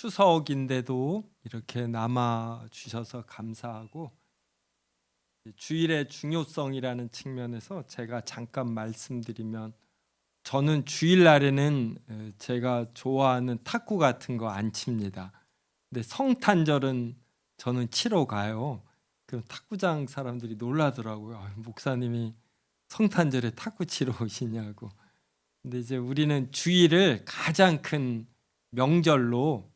추석인데도 이렇게 남아 주셔서 감사하고, 주일의 중요성이라는 측면에서 제가 잠깐 말씀드리면, 저는 주일날에는 제가 좋아하는 탁구 같은 거 안 칩니다. 근데 성탄절은 저는 치러 가요. 그럼 탁구장 사람들이 놀라더라고요. 목사님이 성탄절에 탁구 치러 오시냐고. 근데 이제 우리는 주일을 가장 큰 명절로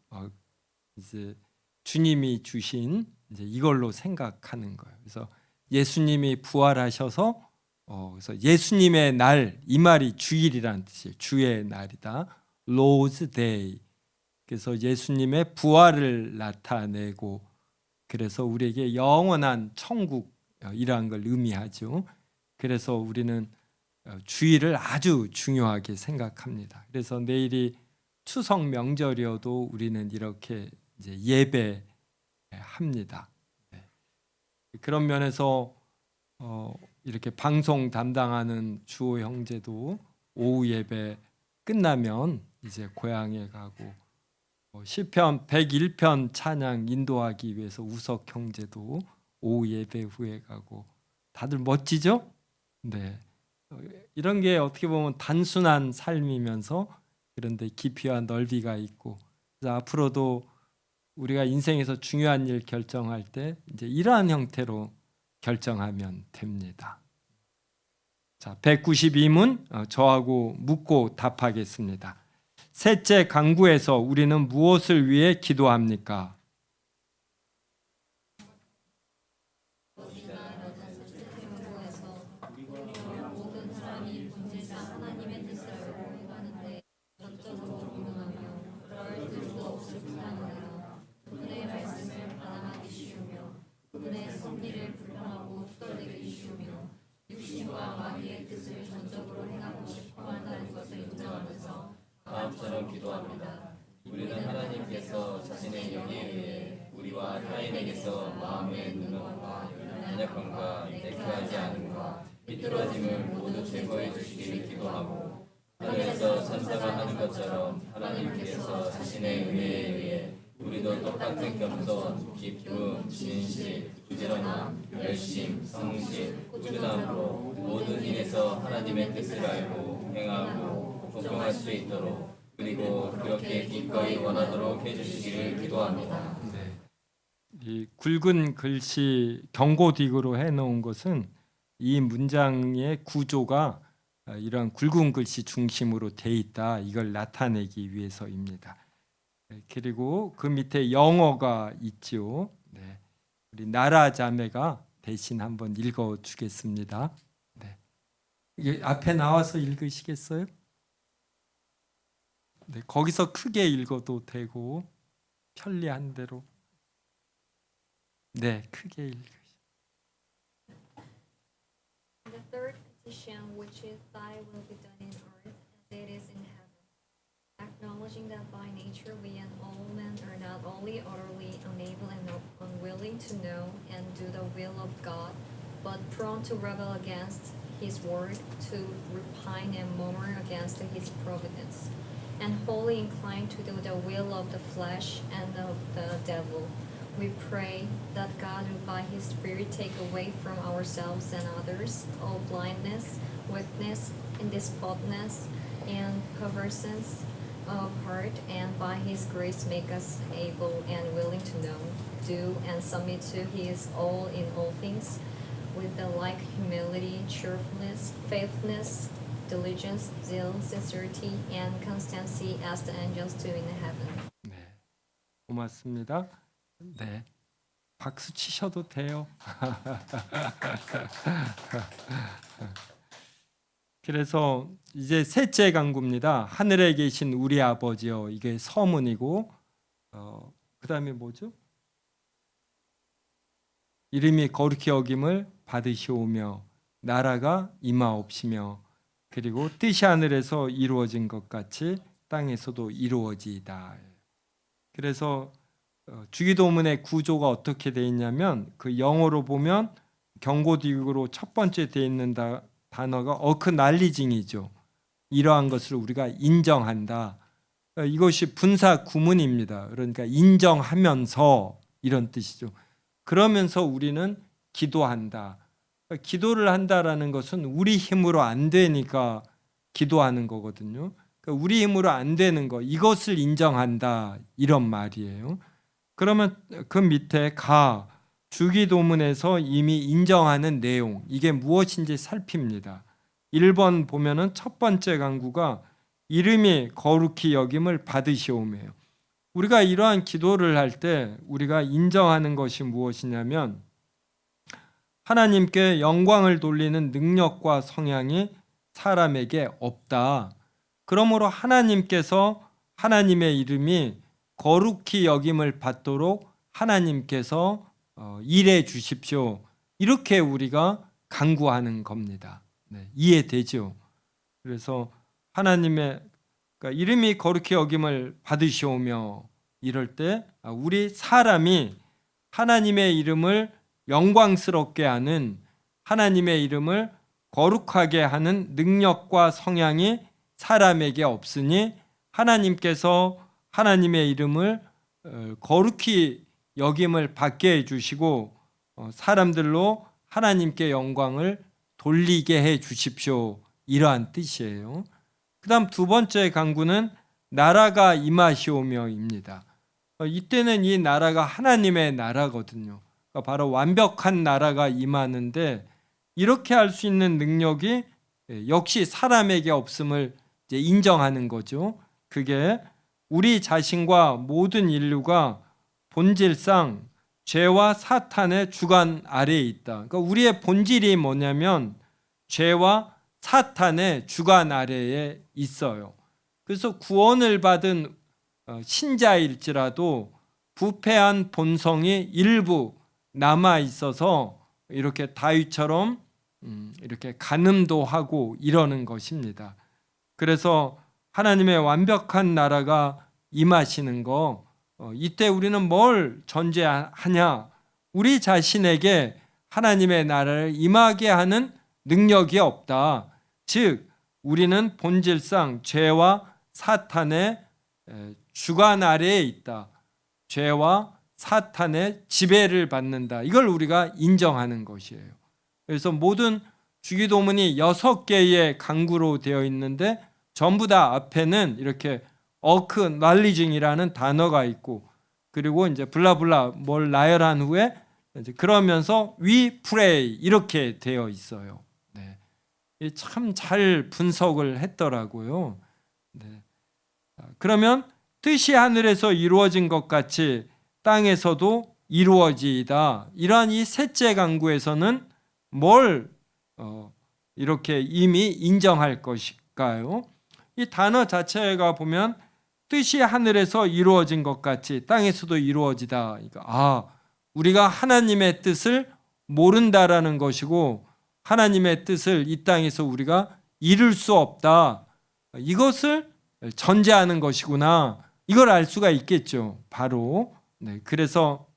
이제 주님이 주신 이제 이걸로 생각하는 거예요. 그래서 예수님이 부활하셔서 그래서 예수님의 날, 이 말이 주일이라는 뜻이에요. 주의 날이다. Lord's Day. 그래서 예수님의 부활을 나타내고, 그래서 우리에게 영원한 천국이라는 걸 의미하죠. 그래서 우리는 주일을 아주 중요하게 생각합니다. 그래서 내일이 추석 명절이어도 우리는 이렇게 이제 예배합니다. 그런 면에서 이렇게 방송 담당하는 주호 형제도 오후 예배 끝나면 이제 고향에 가고, 시편 101편 찬양 인도하기 위해서 우석 형제도 오후 예배 후에 가고, 다들 멋지죠? 네. 이런 게 어떻게 보면 단순한 삶이면서 그런데 깊이와 넓이가 있고, 그래서 앞으로도 우리가 인생에서 중요한 일 결정할 때 이제 이러한 형태로 결정하면 됩니다. 자, 192문 저하고 묻고 답하겠습니다. 셋째 강구에서 우리는 무엇을 위해 기도합니까? 다음처럼 기도합니다. 우리는 하나님께서 자신의 영에 의해 우리와 타인에게서 마음의 누명과 연약함과 내켜하지 않음과 삐뚤어짐을 모두 제거해 주시기를 기도하고, 하늘에서 천사가 하는 것처럼 하나님께서 자신의 은혜에 의해 우리도 똑같은 겸손, 기쁨, 진실, 부지런함, 열심, 성실, 꾸준함으로 모든 일에서 하나님의 뜻을 알고 행하고 복종할 수 있도록, 그리고 그렇게 기꺼이 원하도록 해주시기를 기도합니다. 네. 이 굵은 글씨 경고딕으로 해놓은 것은 이 문장의 구조가 이런 굵은 글씨 중심으로 돼 있다, 이걸 나타내기 위해서입니다. 그리고 그 밑에 영어가 있지요. 네. 우리 나라 자매가 대신 한번 읽어 주겠습니다. 네. 이게 앞에 나와서 읽으시겠어요? 네, 거기서 크게 읽어도 되고 편리한 대로. 네, 크게 읽으시죠. The third petition, which is thy will be done in earth as it is in heaven. Acknowledging that by nature we and all men are not only utterly unable and unwilling to know and do the will of God, but prone to rebel against his word, to repine and murmur against his providence, and wholly inclined to do the will of the flesh and of the devil. We pray that God will by his Spirit take away from ourselves and others all blindness, weakness, indispositeness, and perverseness of heart, and by his grace make us able and willing to know, do, and submit to his all in all things, with the like humility, cheerfulness, faithfulness, diligence, zeal, sincerity, and constancy as the angels do in heaven. 네, 고맙습니다. 네, 박수 치셔도 돼요. 그래서 이제 셋째 강구입니다. 하늘에 계신 우리 아버지여, 이게 서문이고, 그 다음에 뭐죠? 이름이 거룩히 여김을 받으시오며 나라가 임하옵시며, 그리고 뜻이 하늘에서 이루어진 것 같이 땅에서도 이루어지이다. 그래서 주기도문의 구조가 어떻게 되어 있냐면, 그 영어로 보면 경고딕으로 첫 번째 되어 있는 단어가 어크날리징이죠. 이러한 것을 우리가 인정한다. 이것이 분사 구문입니다. 그러니까 인정하면서 이런 뜻이죠. 그러면서 우리는 기도한다. 기도를 한다라는 것은 우리 힘으로 안 되니까 기도하는 거거든요. 우리 힘으로 안 되는 거, 이것을 인정한다, 이런 말이에요. 그러면 그 밑에 주기도문에서 이미 인정하는 내용, 이게 무엇인지 살핍니다. 1번 보면은 첫 번째 강구가 이름이 거룩히 여김을 받으시오매요. 우리가 이러한 기도를 할 때 우리가 인정하는 것이 무엇이냐면 하나님께 영광을 돌리는 능력과 성향이 사람에게 없다. 그러므로 하나님께서 하나님의 이름이 거룩히 여김을 받도록 하나님께서 일해 주십시오. 이렇게 우리가 간구하는 겁니다. 네, 이해되죠? 그래서 하나님의 그러니까 이름이 거룩히 여김을 받으시오며 이럴 때 우리 사람이 하나님의 이름을 영광스럽게 하는, 하나님의 이름을 거룩하게 하는 능력과 성향이 사람에게 없으니 하나님께서 하나님의 이름을 거룩히 여김을 받게 해주시고 사람들로 하나님께 영광을 돌리게 해 주십시오. 이러한 뜻이에요. 그 다음 두 번째 강구는 나라가 임하시오며입니다. 이때는 이 나라가 하나님의 나라거든요. 그러니까 바로 완벽한 나라가 임하는데 이렇게 할 수 있는 능력이 역시 사람에게 없음을 이제 인정하는 거죠. 그게 우리 자신과 모든 인류가 본질상 죄와 사탄의 주관 아래에 있다. 그러니까 우리의 본질이 뭐냐면 죄와 사탄의 주관 아래에 있어요. 그래서 구원을 받은 신자일지라도 부패한 본성이 일부 남아 있어서 이렇게 다윗처럼 이렇게 간음도 하고 이러는 것입니다. 그래서 하나님의 완벽한 나라가 임하시는 거, 이때 우리는 뭘 전제하냐? 우리 자신에게 하나님의 나라를 임하게 하는 능력이 없다. 즉 우리는 본질상 죄와 사탄의 주관 아래에 있다. 죄와 사탄의 지배를 받는다. 이걸 우리가 인정하는 것이에요. 그래서 모든 주기도문이 6개의 강구로 되어 있는데 전부 다 앞에는 이렇게 acknowledging이라는 단어가 있고 그리고 이제 블라블라 뭘 나열한 후에 이제 그러면서 we pray 이렇게 되어 있어요. 네. 참 잘 분석을 했더라고요. 네. 그러면 뜻이 하늘에서 이루어진 것 같이 땅에서도 이루어지이다. 이러한 이 셋째 강구에서는 뭘 이렇게 이미 인정할 것일까요? 이 단어 자체가 보면 뜻이 하늘에서 이루어진 것 같이 땅에서도 이루어지다. 그러니까 우리가 하나님의 뜻을 모른다라는 것이고 하나님의 뜻을 이 땅에서 우리가 이룰 수 없다. 이것을 전제하는 것이구나. 이걸 알 수가 있겠죠. 바로. 네, 그래서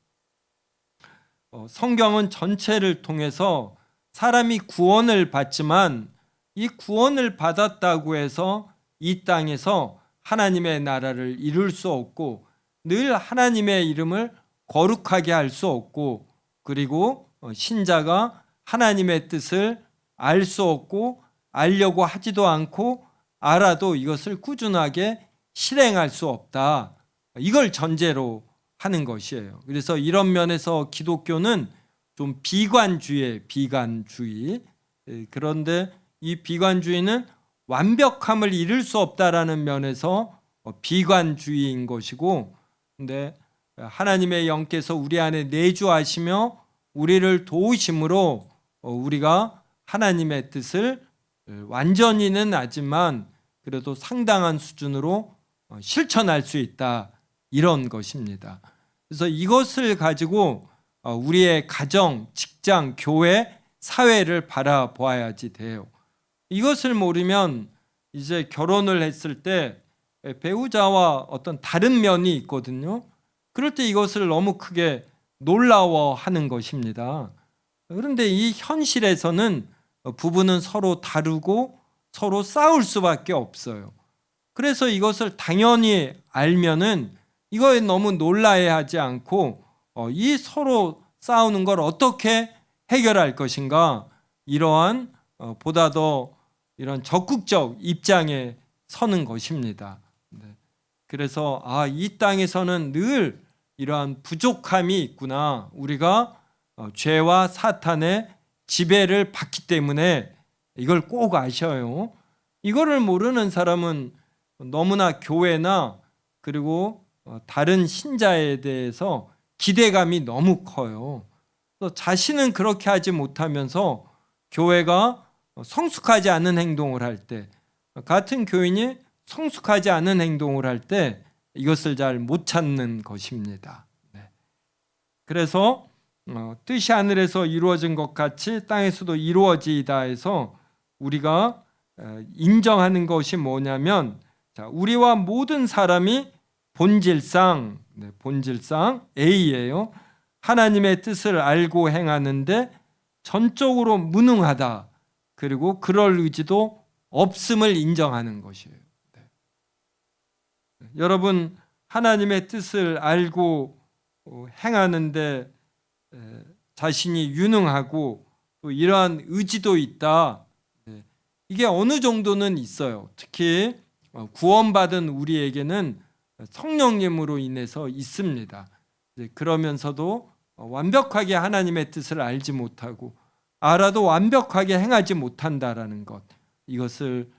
성경은 전체를 통해서 사람이 구원을 받지만 이 구원을 받았다고 해서 이 땅에서 하나님의 나라를 이룰 수 없고 늘 하나님의 이름을 거룩하게 할 수 없고 그리고 신자가 하나님의 뜻을 알 수 없고 알려고 하지도 않고 알아도 이것을 꾸준하게 실행할 수 없다. 이걸 전제로 하는 것이에요. 그래서 이런 면에서 기독교는 좀 비관주의. 그런데 이 비관주의는 완벽함을 이룰 수 없다라는 면에서 비관주의인 것이고, 근데 하나님의 영께서 우리 안에 내주하시며 우리를 도우심으로 우리가 하나님의 뜻을 완전히는 아니지만 그래도 상당한 수준으로 실천할 수 있다. 이런 것입니다. 그래서 이것을 가지고 우리의 가정, 직장, 교회, 사회를 바라보아야지 돼요. 이것을 모르면 이제 결혼을 했을 때 배우자와 어떤 다른 면이 있거든요. 그럴 때 이것을 너무 크게 놀라워하는 것입니다. 그런데 이 현실에서는 부부는 서로 다르고 서로 싸울 수밖에 없어요. 그래서 이것을 당연히 알면은 이거에 너무 놀라해하지 않고 이 서로 싸우는 걸 어떻게 해결할 것인가, 이러한 보다 더 이런 적극적 입장에 서는 것입니다. 그래서 이 땅에서는 늘 이러한 부족함이 있구나. 우리가 죄와 사탄의 지배를 받기 때문에 이걸 꼭 아셔요. 이거를 모르는 사람은 너무나 교회나 그리고 다른 신자에 대해서 기대감이 너무 커요. 또 자신은 그렇게 하지 못하면서 교회가 성숙하지 않은 행동을 할 때, 같은 교인이 성숙하지 않은 행동을 할 때 이것을 잘 못 찾는 것입니다. 그래서 뜻이 하늘에서 이루어진 것 같이 땅에서도 이루어지이다 해서 우리가 인정하는 것이 뭐냐면, 우리와 모든 사람이 본질상 A예요. 하나님의 뜻을 알고 행하는데 전적으로 무능하다. 그리고 그럴 의지도 없음을 인정하는 것이에요. 여러분, 하나님의 뜻을 알고 행하는데 자신이 유능하고 또 이러한 의지도 있다. 이게 어느 정도는 있어요. 특히 구원받은 우리에게는 성령님으로 인해서 있습니다. 그러면서도 완벽하게 하나님의 뜻을 알지 못하고 알아도 완벽하게 행하지 못한다라는 것, 이것을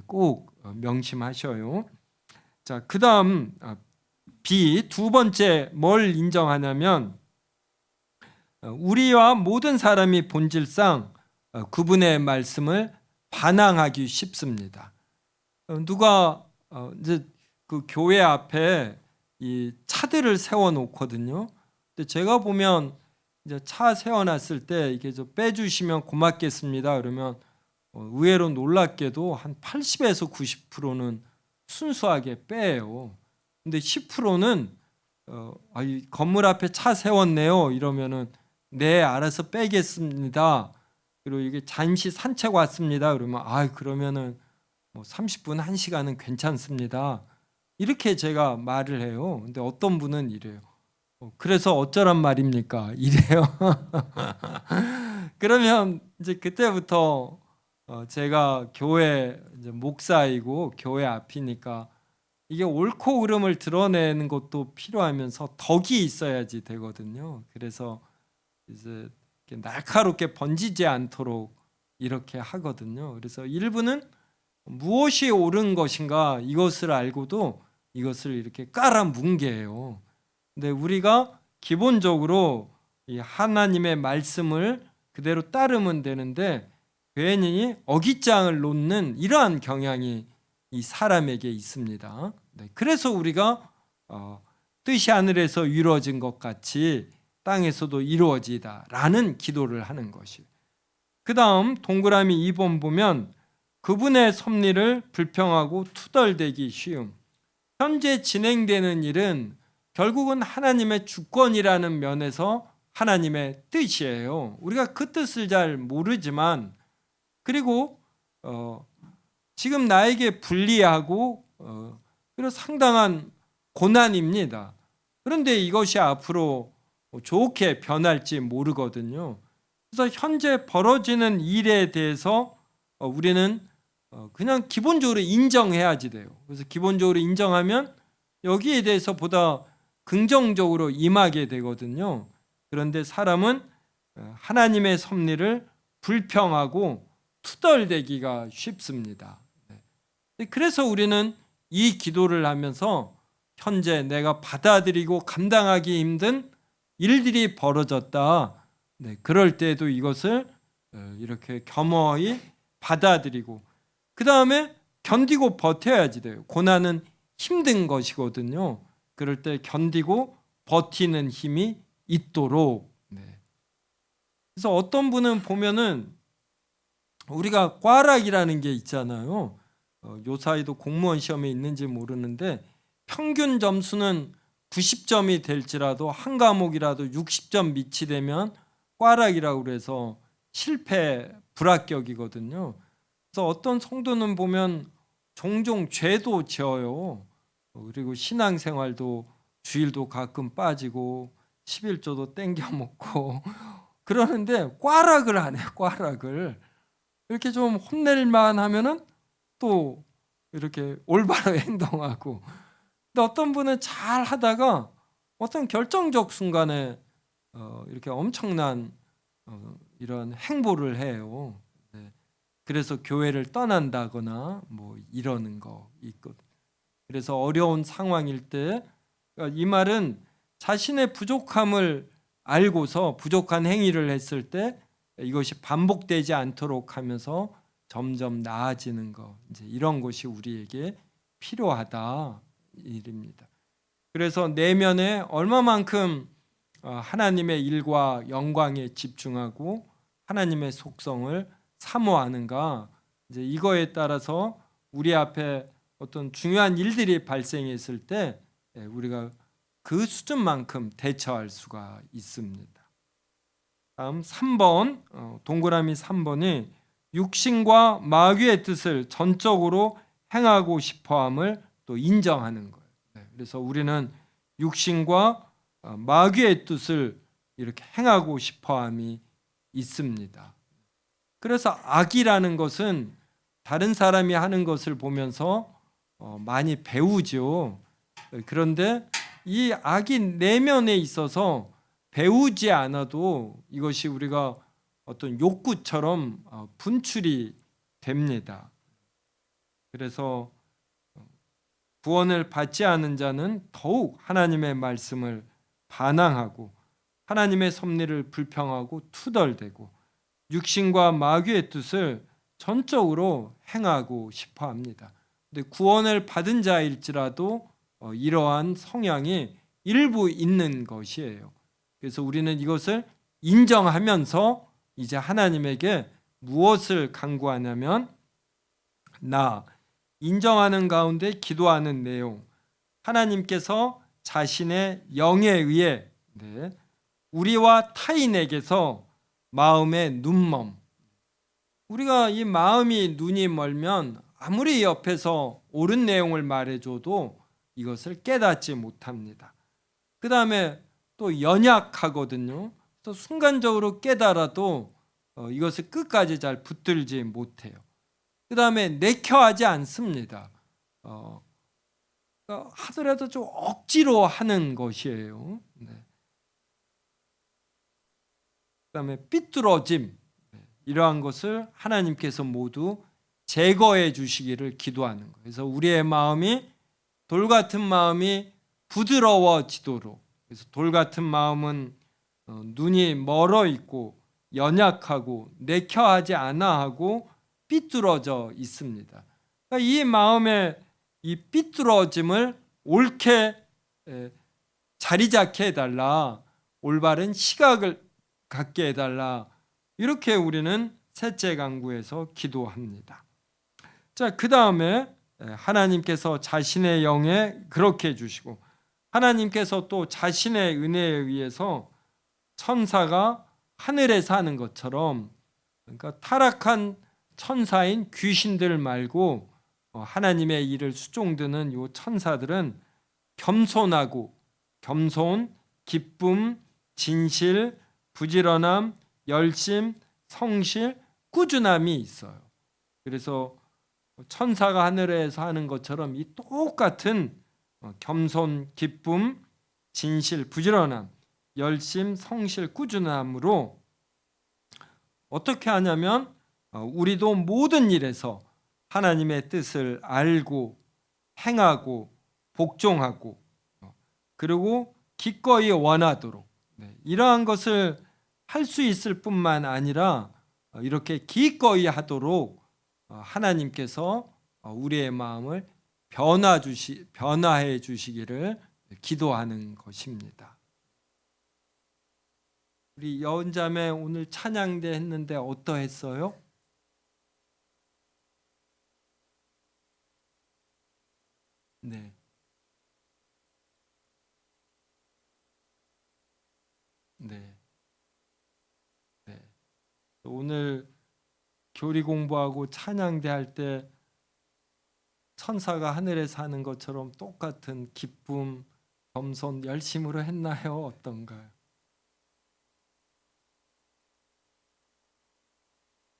꼭 명심하셔요. 자, 그다음 B, 두 번째 뭘 인정하냐면, 우리와 모든 사람이 본질상 그분의 말씀을 반항하기 쉽습니다. 누가 이제 그 교회 앞에 이 차들을 세워 놓거든요. 근데 제가 보면 이제 차 세워놨을 때 이게 좀 빼주시면 고맙겠습니다. 그러면 의외로 놀랍게도 한 80에서 90%는 순수하게 빼요. 근데 10%는 이 건물 앞에 차 세웠네요. 이러면은 네, 알아서 빼겠습니다. 그리고 이게 잠시 산책 왔습니다. 그러면 그러면은 뭐 30분, 1시간은 괜찮습니다. 이렇게 제가 말을 해요. 근데 어떤 분은 이래요. 그래서 어쩌란 말입니까? 이래요. 그러면 이제 그때부터 제가 교회 이제 목사이고 교회 앞이니까 이게 옳고 그름을 드러내는 것도 필요하면서 덕이 있어야지 되거든요. 그래서 이제 이렇게 날카롭게 번지지 않도록 이렇게 하거든요. 그래서 일부는 무엇이 옳은 것인가 이것을 알고도 이것을 이렇게 깔아뭉개요. 근데 우리가 기본적으로 이 하나님의 말씀을 그대로 따르면 되는데 괜히 어깃장을 놓는 이러한 경향이 이 사람에게 있습니다. 그래서 우리가 뜻이 하늘에서 이루어진 것 같이 땅에서도 이루어지다라는 기도를 하는 것이. 그 다음 동그라미 2번 보면 그분의 섭리를 불평하고 투덜대기 쉬움. 현재 진행되는 일은 결국은 하나님의 주권이라는 면에서 하나님의 뜻이에요. 우리가 그 뜻을 잘 모르지만, 그리고 지금 나에게 불리하고 그리고 상당한 고난입니다. 그런데 이것이 앞으로 좋게 변할지 모르거든요. 그래서 현재 벌어지는 일에 대해서 우리는 그냥 기본적으로 인정해야지 돼요. 그래서 기본적으로 인정하면 여기에 대해서 보다 긍정적으로 임하게 되거든요. 그런데 사람은 하나님의 섭리를 불평하고 투덜대기가 쉽습니다. 그래서 우리는 이 기도를 하면서 현재 내가 받아들이고 감당하기 힘든 일들이 벌어졌다. 그럴 때에도 이것을 이렇게 겸허히 받아들이고 그 다음에 견디고 버텨야지 돼요. 고난은 힘든 것이거든요. 그럴 때 견디고 버티는 힘이 있도록. 그래서 어떤 분은 보면은 우리가 꽈락이라는 게 있잖아요. 요사이도 공무원 시험에 있는지 모르는데 평균 점수는 90점이 될지라도 한 과목이라도 60점 밑이 되면 꽈락이라고 그래서 실패 불합격이거든요. 그래서 어떤 성도는 보면 종종 죄도 지어요. 그리고 신앙생활도 주일도 가끔 빠지고 11조도 땡겨 먹고 그러는데 꽈락을 안 해요. 꽈락을. 이렇게 좀 혼낼만 하면은 또 이렇게 올바로 행동하고. 근데 어떤 분은 잘 하다가 어떤 결정적 순간에 이렇게 엄청난 이런 행보를 해요. 네. 그래서 교회를 떠난다거나 뭐 이러는 거 있거든. 그래서 어려운 상황일 때 이 말은 자신의 부족함을 알고서 부족한 행위를 했을 때 이것이 반복되지 않도록 하면서 점점 나아지는 거, 이제 이런 것이 우리에게 필요하다 일입니다. 그래서 내면에 얼마만큼 하나님의 일과 영광에 집중하고 하나님의 속성을 사모하는가, 이제 이거에 따라서 우리 앞에 어떤 중요한 일들이 발생했을 때 우리가 그 수준만큼 대처할 수가 있습니다. 다음 3번, 동그라미 3번이 육신과 마귀의 뜻을 전적으로 행하고 싶어함을 또 인정하는 거예요. 그래서 우리는 육신과 마귀의 뜻을 이렇게 행하고 싶어함이 있습니다. 그래서 악이라는 것은 다른 사람이 하는 것을 보면서 많이 배우죠. 그런데 이 악이 내면에 있어서 배우지 않아도 이것이 우리가 어떤 욕구처럼 분출이 됩니다. 그래서 구원을 받지 않은 자는 더욱 하나님의 말씀을 반항하고 하나님의 섭리를 불평하고 투덜대고 육신과 마귀의 뜻을 전적으로 행하고 싶어 합니다. 근데 구원을 받은 자일지라도 이러한 성향이 일부 있는 것이에요. 그래서 우리는 이것을 인정하면서 이제 하나님에게 무엇을 간구하냐면, 나 인정하는 가운데 기도하는 내용, 하나님께서 자신의 영에 의해 우리와 타인에게서 마음의 눈먼, 우리가 이 마음이 눈이 멀면 아무리 옆에서 옳은 내용을 말해줘도 이것을 깨닫지 못합니다. 그 다음에 또 연약하거든요. 또 순간적으로 깨달아도 이것을 끝까지 잘 붙들지 못해요. 그 다음에 내켜하지 않습니다. 하더라도 좀 억지로 하는 것이에요. 네. 그 다음에 삐뚤어짐, 이러한 것을 하나님께서 모두 제거해 주시기를 기도하는 거예요. 그래서 우리의 마음이 돌 같은 마음이 부드러워지도록, 그래서 돌 같은 마음은 눈이 멀어 있고 연약하고 내켜하지 않아 하고 삐뚤어져 있습니다. 그러니까 이 마음의 이 삐뚤어짐을 옳게 자리 잡게 해달라, 올바른 시각을 갖게 해달라, 이렇게 우리는 셋째 간구에서 기도합니다. 자, 그 다음에 하나님께서 자신의 영에 그렇게 해주시고, 하나님께서 또 자신의 은혜에 의해서 천사가 하늘에 사는 것처럼, 그러니까 타락한 천사인 귀신들 말고 하나님의 일을 수종드는 이 천사들은 겸손하고, 겸손, 기쁨, 진실, 부지런함, 열심, 성실, 꾸준함이 있어요. 그래서 천사가 하늘에서 하는 것처럼 이 똑같은 겸손, 기쁨, 진실, 부지런함, 열심, 성실, 꾸준함으로 어떻게 하냐면 우리도 모든 일에서 하나님의 뜻을 알고 행하고 복종하고 그리고 기꺼이 원하도록, 이러한 것을 할 수 있을 뿐만 아니라 이렇게 기꺼이 하도록 하나님께서 우리의 마음을 변화해 주시기를 기도하는 것입니다. 우리 여운자매 오늘 찬양대 했는데 어떠했어요? 네. 네. 네. 오늘 교리 공부하고 찬양대 할 때 천사가 하늘에 사는 것처럼 똑같은 기쁨, 겸손, 열심으로 했나요? 어떤가요?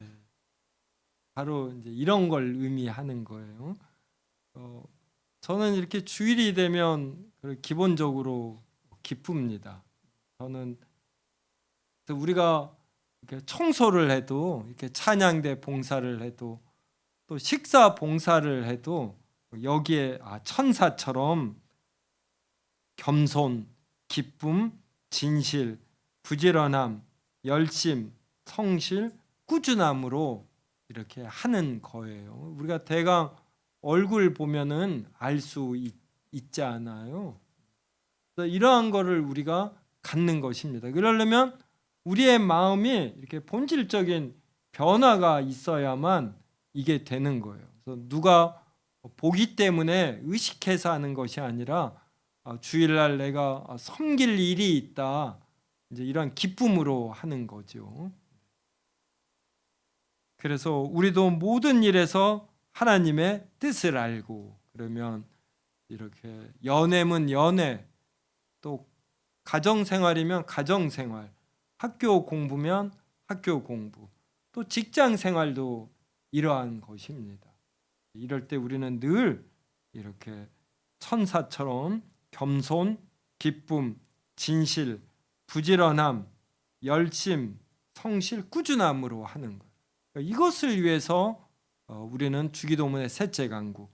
네. 바로 이제 이런 걸 의미하는 거예요. 저는 이렇게 주일이 되면 기본적으로 기쁩니다. 저는 우리가 이렇게 청소를 해도, 이렇게 찬양대 봉사를 해도, 또 식사 봉사를 해도 여기에 천사처럼 겸손, 기쁨, 진실, 부지런함, 열심, 성실, 꾸준함으로 이렇게 하는 거예요. 우리가 대강 얼굴 보면은 알 수 있지 않아요. 이러한 거를 우리가 갖는 것입니다. 그러려면 우리의 마음이 이렇게 본질적인 변화가 있어야만 이게 되는 거예요. 그래서 누가 보기 때문에 의식해서 하는 것이 아니라 주일날 내가 섬길 일이 있다, 이제 이런 기쁨으로 하는 거죠. 그래서 우리도 모든 일에서 하나님의 뜻을 알고, 그러면 이렇게 연애면 연애, 또 가정생활이면 가정생활, 학교 공부면 학교 공부, 또 직장 생활도 이러한 것입니다. 이럴 때 우리는 늘 이렇게 천사처럼 겸손, 기쁨, 진실, 부지런함, 열심, 성실, 꾸준함으로 하는 거예요. 이것을 위해서 우리는 주기도문의 셋째 간구,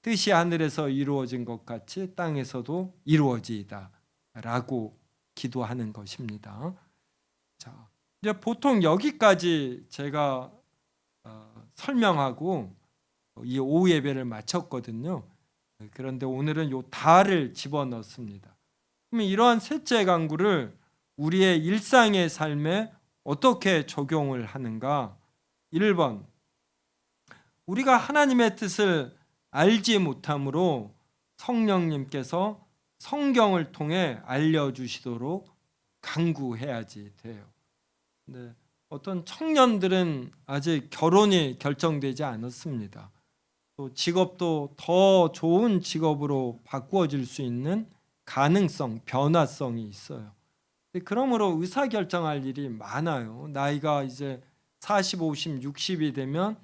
뜻이 하늘에서 이루어진 것 같이 땅에서도 이루어지이다 라고 기도하는 것입니다. 자, 이제 보통 여기까지 제가 설명하고 이 오후 예배를 마쳤거든요. 그런데 오늘은 요 다를 집어넣습니다. 그러면 이러한 셋째 간구를 우리의 일상의 삶에 어떻게 적용을 하는가? 1번, 우리가 하나님의 뜻을 알지 못함으로 성령님께서 성경을 통해 알려주시도록 간구해야지 돼요. 네, 어떤 청년들은 아직 결혼이 결정되지 않았습니다. 또 직업도 더 좋은 직업으로 바꾸어질 수 있는 가능성, 변화성이 있어요. 그러므로 의사결정할 일이 많아요. 나이가 이제 40, 50, 60이 되면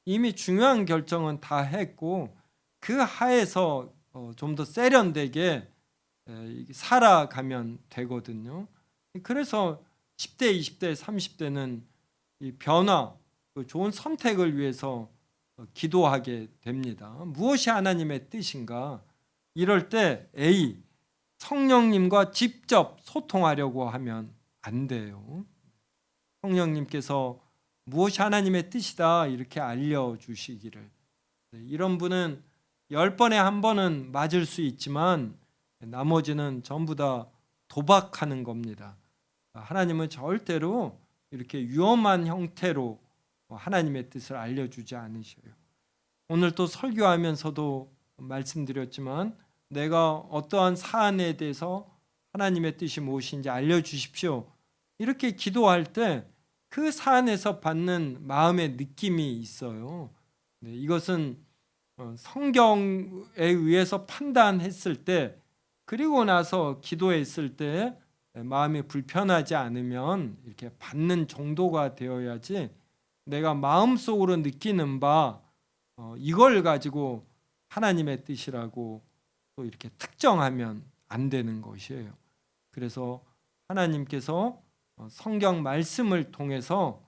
이미 중요한 결정은 다 했고 그 하에서 좀 더 세련되게 살아가면 되거든요. 그래서 10대, 20대, 30대는 이 변화, 좋은 선택을 위해서 기도하게 됩니다. 무엇이 하나님의 뜻인가? 이럴 때 A, 성령님과 직접 소통하려고 하면 안 돼요. 성령님께서 무엇이 하나님의 뜻이다 이렇게 알려주시기를. 이런 분은 10번에 한 번은 맞을 수 있지만 나머지는 전부 다 도박하는 겁니다. 하나님은 절대로 이렇게 위험한 형태로 하나님의 뜻을 알려주지 않으셔요. 오늘 또 설교하면서도 말씀드렸지만 내가 어떠한 사안에 대해서 하나님의 뜻이 무엇인지 알려주십시오. 이렇게 기도할 때 그 사안에서 받는 마음의 느낌이 있어요. 이것은 성경에 의해서 판단했을 때 그리고 나서 기도했을 때 마음이 불편하지 않으면 이렇게 받는 정도가 되어야지 내가 마음속으로 느끼는 바 이걸 가지고 하나님의 뜻이라고 또 이렇게 특정하면 안 되는 것이에요. 그래서 하나님께서 성경 말씀을 통해서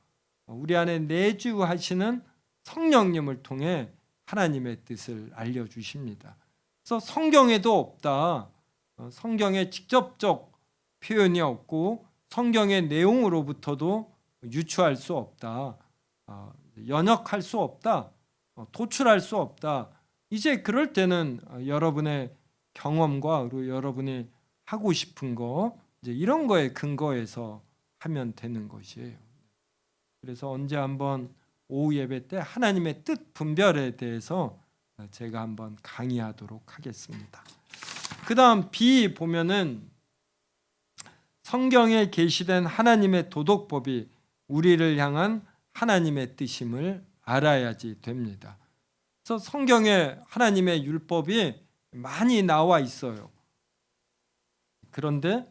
우리 안에 내주하시는 성령님을 통해 하나님의 뜻을 알려주십니다. 그래서 성경에도 없다, 성경에 직접적 표현이 없고 성경의 내용으로부터도 유추할 수 없다, 연역할 수 없다, 도출할 수 없다. 이제 그럴 때는 여러분의 경험과 그리고 여러분이 하고 싶은 거 이제 이런 거에 근거해서 하면 되는 것이에요. 그래서 언제 한번 오후 예배 때 하나님의 뜻 분별에 대해서 제가 한번 강의하도록 하겠습니다. 그 다음 B 보면은 성경에 계시된 하나님의 도덕법이 우리를 향한 하나님의 뜻임을 알아야지 됩니다. 그래서 성경에 하나님의 율법이 많이 나와 있어요. 그런데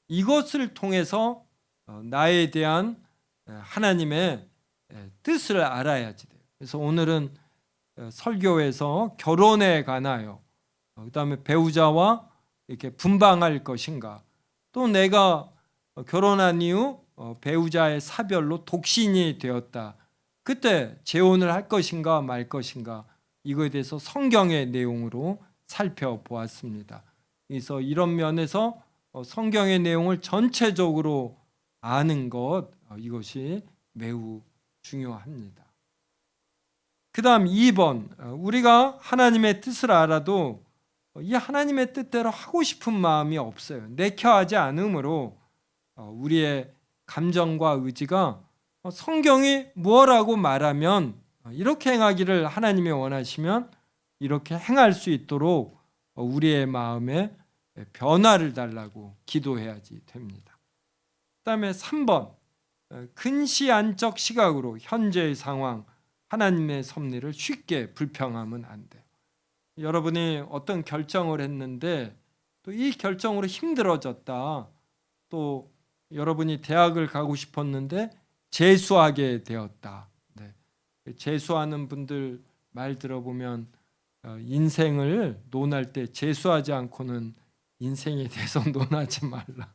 이것을 통해서 나에 대한 하나님의 뜻을 알아야지 돼요. 그래서 오늘은 설교에서 결혼에 관하여, 그다음에 배우자와 이렇게 분방할 것인가, 또 내가 결혼한 이후 배우자의 사별로 독신이 되었다, 그때 재혼을 할 것인가 말 것인가, 이거에 대해서 성경의 내용으로 살펴보았습니다. 그래서 이런 면에서 성경의 내용을 전체적으로 아는 것, 이것이 매우 중요합니다. 그 다음 2번, 우리가 하나님의 뜻을 알아도 이 하나님의 뜻대로 하고 싶은 마음이 없어요. 내켜하지 않으므로 우리의 감정과 의지가 성경이 뭐라고 말하면 이렇게 행하기를 하나님이 원하시면 이렇게 행할 수 있도록 우리의 마음에 변화를 달라고 기도해야지 됩니다. 그 다음에 3번, 근시안적 시각으로 현재의 상황, 하나님의 섭리를 쉽게 불평하면 안 돼요. 여러분이 어떤 결정을 했는데 또 이 결정으로 힘들어졌다, 또 여러분이 대학을 가고 싶었는데 재수하게 되었다. 네. 재수하는 분들 말 들어보면 인생을 논할 때 재수하지 않고는 인생에 대해서 논하지 말라.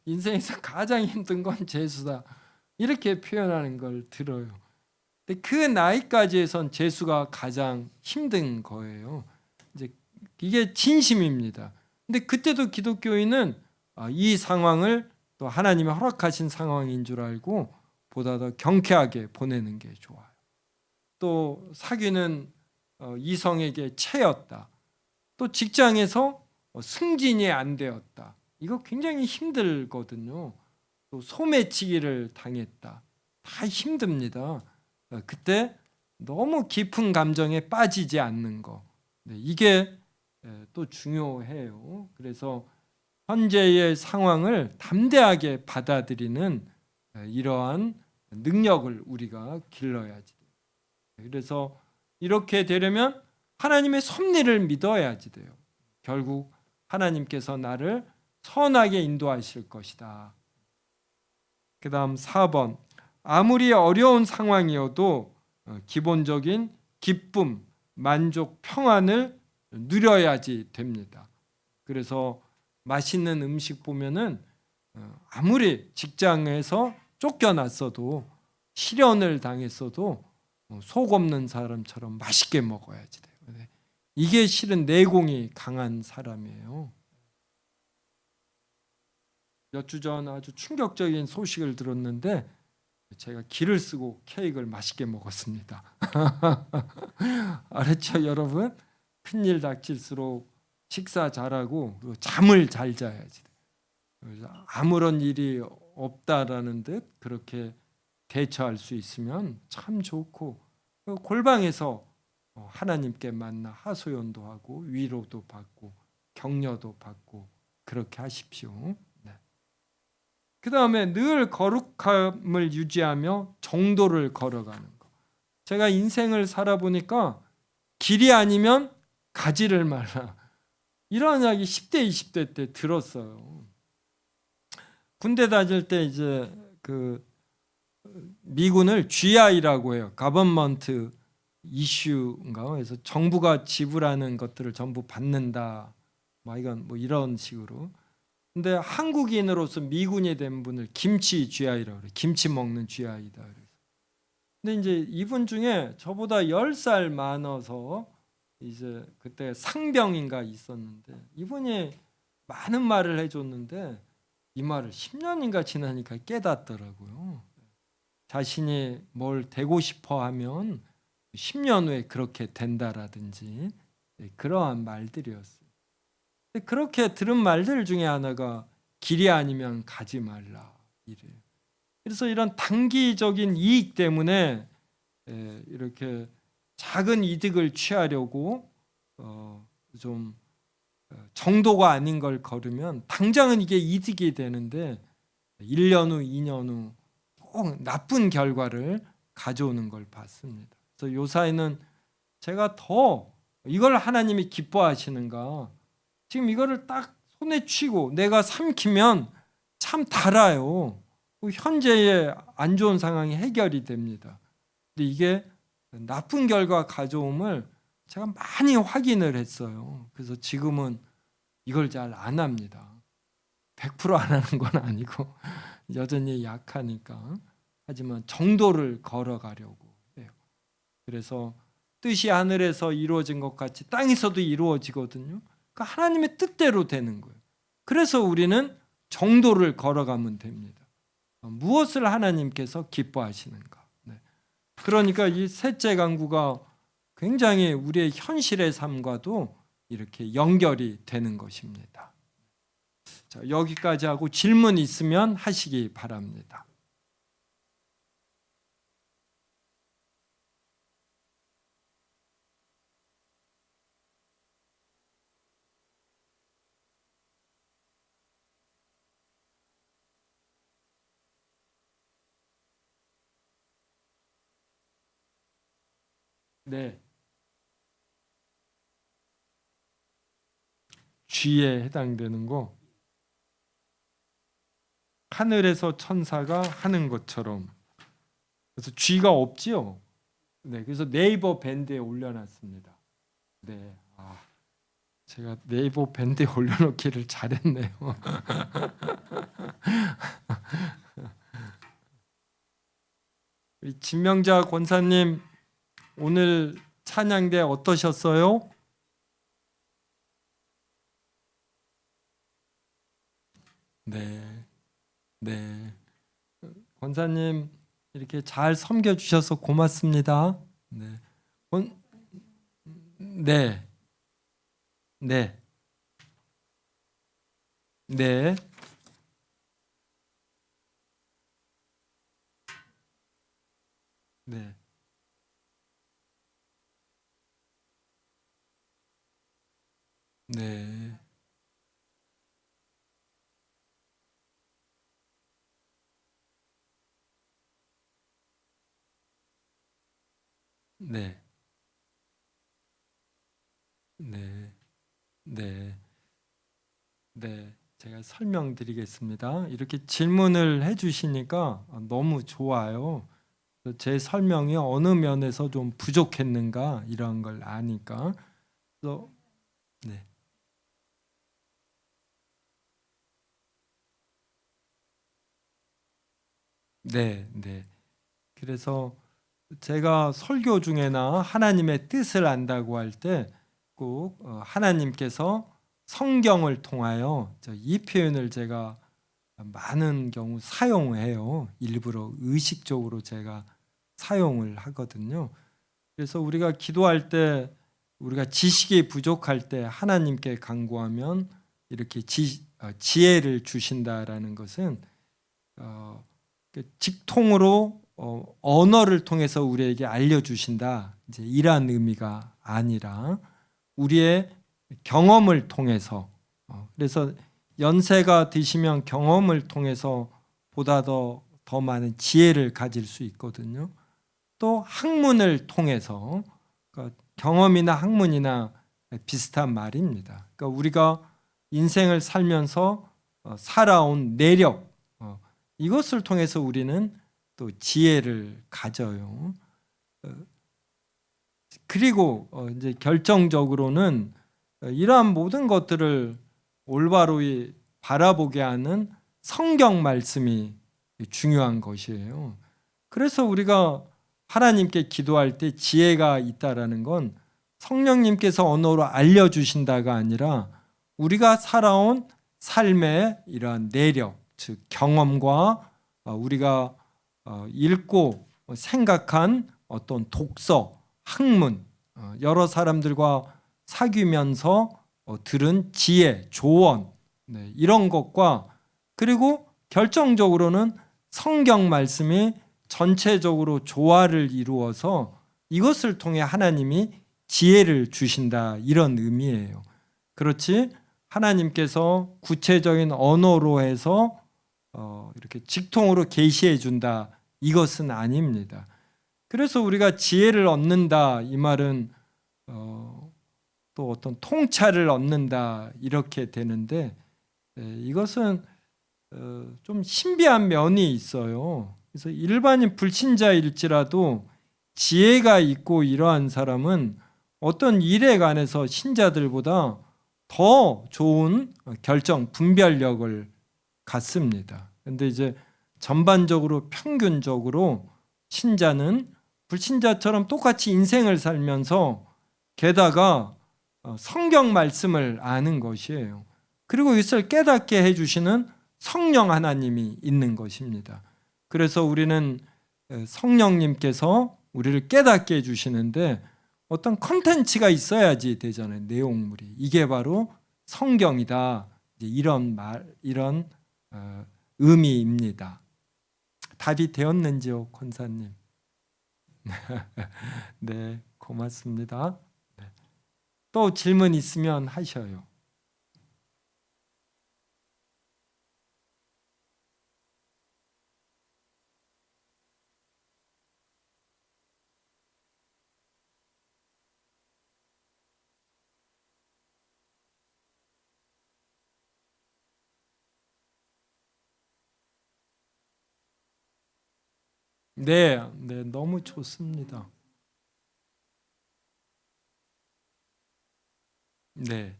인생에서 가장 힘든 건 재수다, 이렇게 표현하는 걸 들어요. 근데 그 나이까지에선 재수가 가장 힘든 거예요. 이제 이게 진심입니다. 근데 그때도 기독교인은 이 상황을 또 하나님이 허락하신 상황인 줄 알고 보다 더 경쾌하게 보내는 게 좋아요. 또 사귀는 이성에게 채였다, 또 직장에서 승진이 안 되었다, 이거 굉장히 힘들거든요. 또 소매치기를 당했다, 다 힘듭니다. 그때 너무 깊은 감정에 빠지지 않는 거, 이게 또 중요해요. 그래서 현재의 상황을 담대하게 받아들이는 이러한 능력을 우리가 길러야지 돼요. 그래서 이렇게 되려면 하나님의 섭리를 믿어야지 돼요. 결국 하나님께서 나를 선하게 인도하실 것이다. 그 다음 4번, 아무리 어려운 상황이어도 기본적인 기쁨, 만족, 평안을 누려야지 됩니다. 그래서 맛있는 음식 보면은 아무리 직장에서 쫓겨났어도 실연을 당했어도 속 없는 사람처럼 맛있게 먹어야지 돼요. 이게 실은 내공이 강한 사람이에요. 몇 주 전 아주 충격적인 소식을 들었는데 제가 기를 쓰고 케이크를 맛있게 먹었습니다. 알았죠, 여러분? 큰일 닥칠수록 식사 잘하고 잠을 잘 자야지. 그래서 아무런 일이 없다라는 듯 그렇게 대처할 수 있으면 참 좋고, 골방에서 하나님께 만나 하소연도 하고 위로도 받고 격려도 받고 그렇게 하십시오. 그 다음에 늘 거룩함을 유지하며 정도를 걸어가는 거. 제가 인생을 살아보니까 길이 아니면 가지를 말라, 이런 이야기 10대 20대 때 들었어요. 군대 다닐 때 이제 그 미군을 GI라고 해요. Government Issu인가? 그래서 정부가 지불하는 것들을 전부 받는다, 이건 이런 식으로. 근데 한국인으로서 미군이 된 분을 김치 GI라고 그래요. 김치 먹는 GI다. 근데 이제 이분 중에 저보다 10살 많아서 이제 그때 상병인가 있었는데 이분이 많은 말을 해줬는데 이 말을 10년인가 지나니까 깨닫더라고요. 자신이 뭘 되고 싶어 하면 10년 후에 그렇게 된다라든지 그러한 말들이었어요. 그렇게 들은 말들 중에 하나가 길이 아니면 가지 말라, 이래요. 그래서 이런 단기적인 이익 때문에 이렇게 작은 이득을 취하려고 좀 정도가 아닌 걸 걸으면 당장은 이게 이득이 되는데 1년 후, 2년 후 꼭 나쁜 결과를 가져오는 걸 봤습니다. 그래서 요사이는 제가 더 이걸 하나님이 기뻐하시는가? 지금 이거를 딱 손에 쥐고 내가 삼키면 참 달아요. 현재의 안 좋은 상황이 해결이 됩니다. 근데 이게 나쁜 결과 가져옴을 제가 많이 확인을 했어요. 그래서 지금은 이걸 잘 안 합니다. 100% 안 하는 건 아니고 여전히 약하니까. 하지만 정도를 걸어가려고 해요. 그래서 뜻이 하늘에서 이루어진 것 같이 땅에서도 이루어지거든요. 그러니까 하나님의 뜻대로 되는 거예요. 그래서 우리는 정도를 걸어가면 됩니다. 무엇을 하나님께서 기뻐하시는가. 네. 그러니까 이 셋째 강구가 굉장히 우리의 현실의 삶과도 이렇게 연결이 되는 것입니다. 자, 여기까지 하고 질문 있으면 하시기 바랍니다. 네. 쥐에 해당되는 거. 하늘에서 천사가 하는 것처럼. 그래서 쥐가 없지요. 네, 그래서 네이버 밴드에 올려놨습니다. 네, 제가 네이버 밴드에 올려놓기를 잘했네요. 우리 진명자 권사님 오늘 찬양대 어떠셨어요? 네, 네. 권사님 이렇게 잘 섬겨주셔서 고맙습니다. 네, 네, 네, 네, 네, 네, 네, 네, 네, 네. 제가 설명드리겠습니다. 이렇게 질문을 해주시니까 너무 좋아요. 제 설명이 어느 면에서 좀 부족했는가 이런 걸 아니까. 그래서 네, 네, 네. 그래서 제가 설교 중에나 하나님의 뜻을 안다고 할 때 꼭 하나님께서 성경을 통하여 이 표현을 제가 많은 경우 사용해요. 일부러 의식적으로 제가 사용을 하거든요. 그래서 우리가 기도할 때 우리가 지식이 부족할 때 하나님께 간구하면 이렇게 지혜를 주신다라는 것은 직통으로 언어를 통해서 우리에게 알려주신다 이제 이러한 의미가 아니라 우리의 경험을 통해서 그래서 연세가 드시면 경험을 통해서 보다 더 많은 지혜를 가질 수 있거든요. 또 학문을 통해서 그러니까 경험이나 학문이나 비슷한 말입니다. 그러니까 우리가 인생을 살면서 살아온 내력 이것을 통해서 우리는 또 지혜를 가져요. 그리고 이제 결정적으로는 이러한 모든 것들을 올바로 바라보게 하는 성경 말씀이 중요한 것이에요. 그래서 우리가 하나님께 기도할 때 지혜가 있다라는 건 성령님께서 언어로 알려주신다가 아니라 우리가 살아온 삶의 이러한 내력, 즉 경험과 우리가 읽고 생각한 어떤 독서, 학문, 여러 사람들과 사귀면서 들은 지혜, 조언 이런 것과 그리고 결정적으로는 성경 말씀이 전체적으로 조화를 이루어서 이것을 통해 하나님이 지혜를 주신다 이런 의미예요. 그렇지 하나님께서 구체적인 언어로 해서 이렇게 직통으로 계시해 준다 이것은 아닙니다. 그래서 우리가 지혜를 얻는다 이 말은 또 어떤 통찰을 얻는다 이렇게 되는데 이것은 좀 신비한 면이 있어요. 그래서 일반인 불신자일지라도 지혜가 있고 이러한 사람은 어떤 일에 관해서 신자들보다 더 좋은 결정, 분별력을 갖습니다. 그런데 이제 전반적으로 평균적으로 신자는 불신자처럼 똑같이 인생을 살면서 게다가 성경 말씀을 아는 것이에요. 그리고 이것을 깨닫게 해주시는 성령 하나님이 있는 것입니다. 그래서 우리는 성령님께서 우리를 깨닫게 해주시는데 어떤 컨텐츠가 있어야지 되잖아요. 내용물이. 이게 바로 성경이다. 이런 의미입니다. 답이 되었는지요, 권사님? 네, 고맙습니다. 네. 또 질문 있으면 하셔요. 네, 네, 너무 좋습니다. 네,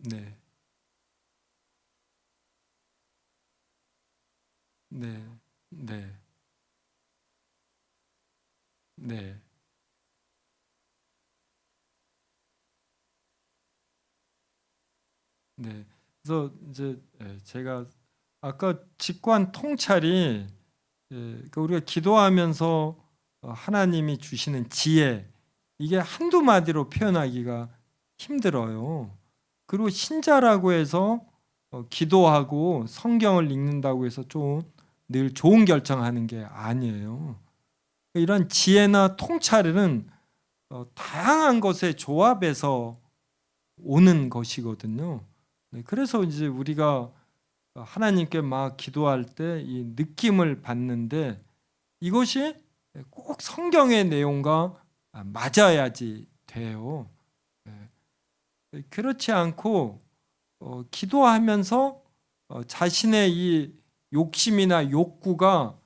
네, 네, 네, 네, 네. 그래서 이제 제가 아까 직관 통찰이 그러니까 우리가 기도하면서 하나님이 주시는 지혜 이게 한두 마디로 표현하기가 힘들어요. 그리고 신자라고 해서 기도하고 성경을 읽는다고 해서 좀 늘 좋은 결정하는 게 아니에요. 이런 지혜나 통찰은 다양한 것의 조합에서 오는 것이거든요. 네, 그래서 이제 우리가 하나님께 막 기도할 때 이 느낌을 받는데 이것이 꼭 성경의 내용과 맞아야지 돼요. 그렇지 않고 기도하면서 자신의 이 욕심이나 욕구가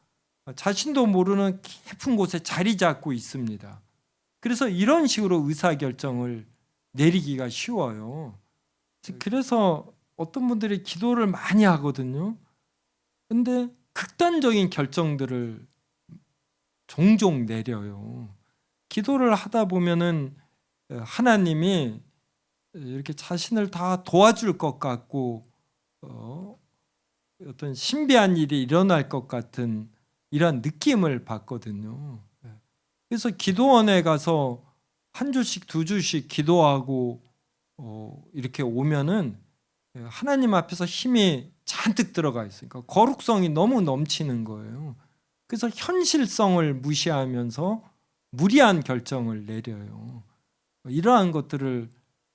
자신도 모르는 깊은 곳에 자리 잡고 있습니다. 그래서 이런 식으로 의사결정을 내리기가 쉬워요. 그래서 어떤 분들이 기도를 많이 하거든요. 근데 극단적인 결정들을 종종 내려요. 기도를 하다 보면은 하나님이 이렇게 자신을 다 도와줄 것 같고 어떤 신비한 일이 일어날 것 같은 이런 느낌을 받거든요. 그래서 기도원에 가서 한 주씩 두 주씩 기도하고 이렇게 오면은 하나님 앞에서 힘이 잔뜩 들어가 있으니까 거룩성이 너무 넘치는 거예요. 그래서 현실성을 무시하면서 무리한 결정을 내려요. 이러한 것들을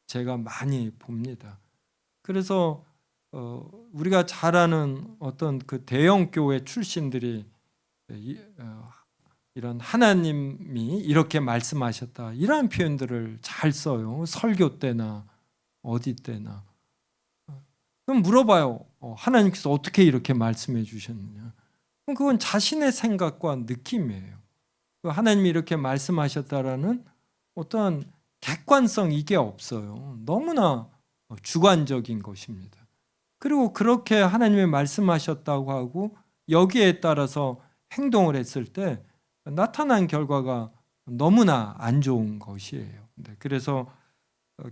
제가 많이 봅니다. 그래서 우리가 잘 아는 어떤 그 대형 교회 출신들이 이런 하나님이 이렇게 말씀하셨다 이런 표현들을 잘 써요. 설교 때나 어디 때나. 그럼 물어봐요. 하나님께서 어떻게 이렇게 말씀해 주셨느냐. 그럼 그건 자신의 생각과 느낌이에요. 하나님이 이렇게 말씀하셨다라는 어떤 객관성 이게 없어요. 너무나 주관적인 것입니다. 그리고 그렇게 하나님이 말씀하셨다고 하고 여기에 따라서 행동을 했을 때 나타난 결과가 너무나 안 좋은 것이에요. 그래서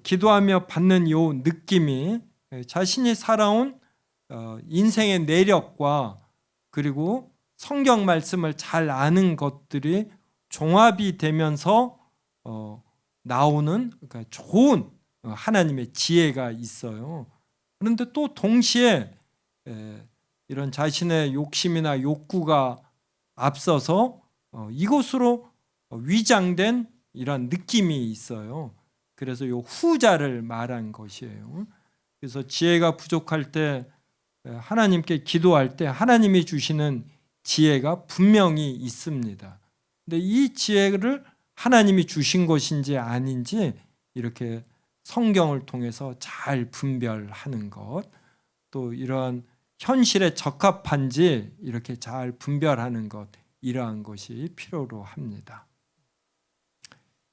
기도하며 받는 요 느낌이 자신이 살아온 인생의 내력과 그리고 성경 말씀을 잘 아는 것들이 종합이 되면서 나오는 그러니까 좋은 하나님의 지혜가 있어요. 그런데 또 동시에 이런 자신의 욕심이나 욕구가 앞서서 이것으로 위장된 이런 느낌이 있어요. 그래서 요 후자를 말한 것이에요. 그래서 지혜가 부족할 때 하나님께 기도할 때 하나님이 주시는 지혜가 분명히 있습니다. 근데 이 지혜를 하나님이 주신 것인지 아닌지 이렇게 성경을 통해서 잘 분별하는 것, 또 이러한 현실에 적합한지 이렇게 잘 분별하는 것, 이러한 것이 필요로 합니다.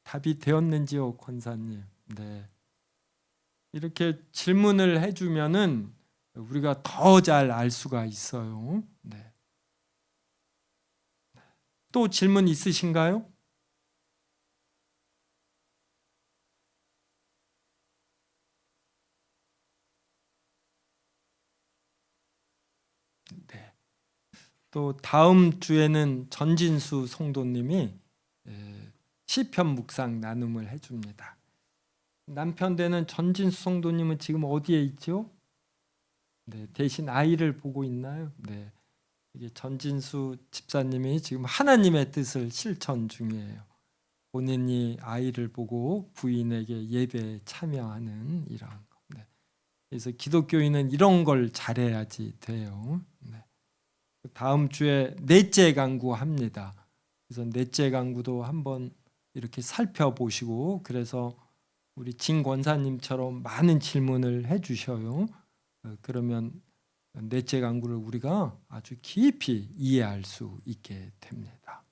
답이 되었는지요, 권사님? 네. 이렇게 질문을 해주면은 우리가 더 잘 알 수가 있어요. 네. 또 질문 있으신가요? 네. 또 다음 주에는 전진수 성도님이 시편 묵상 나눔을 해줍니다. 남편 되는 전진수 성도님은 지금 어디에 있죠? 네, 대신 아이를 보고 있나요? 네, 이게 전진수 집사님이 지금 하나님의 뜻을 실천 중이에요. 본인이 아이를 보고 부인에게 예배에 참여하는 이러한 거. 네. 그래서 기독교인은 이런 걸 잘해야지 돼요. 네. 다음 주에 넷째 강구합니다. 그래서 넷째 강구도 한번 이렇게 살펴보시고, 그래서 우리 진 권사님처럼 많은 질문을 해주셔요. 그러면 넷째 강구를 우리가 아주 깊이 이해할 수 있게 됩니다.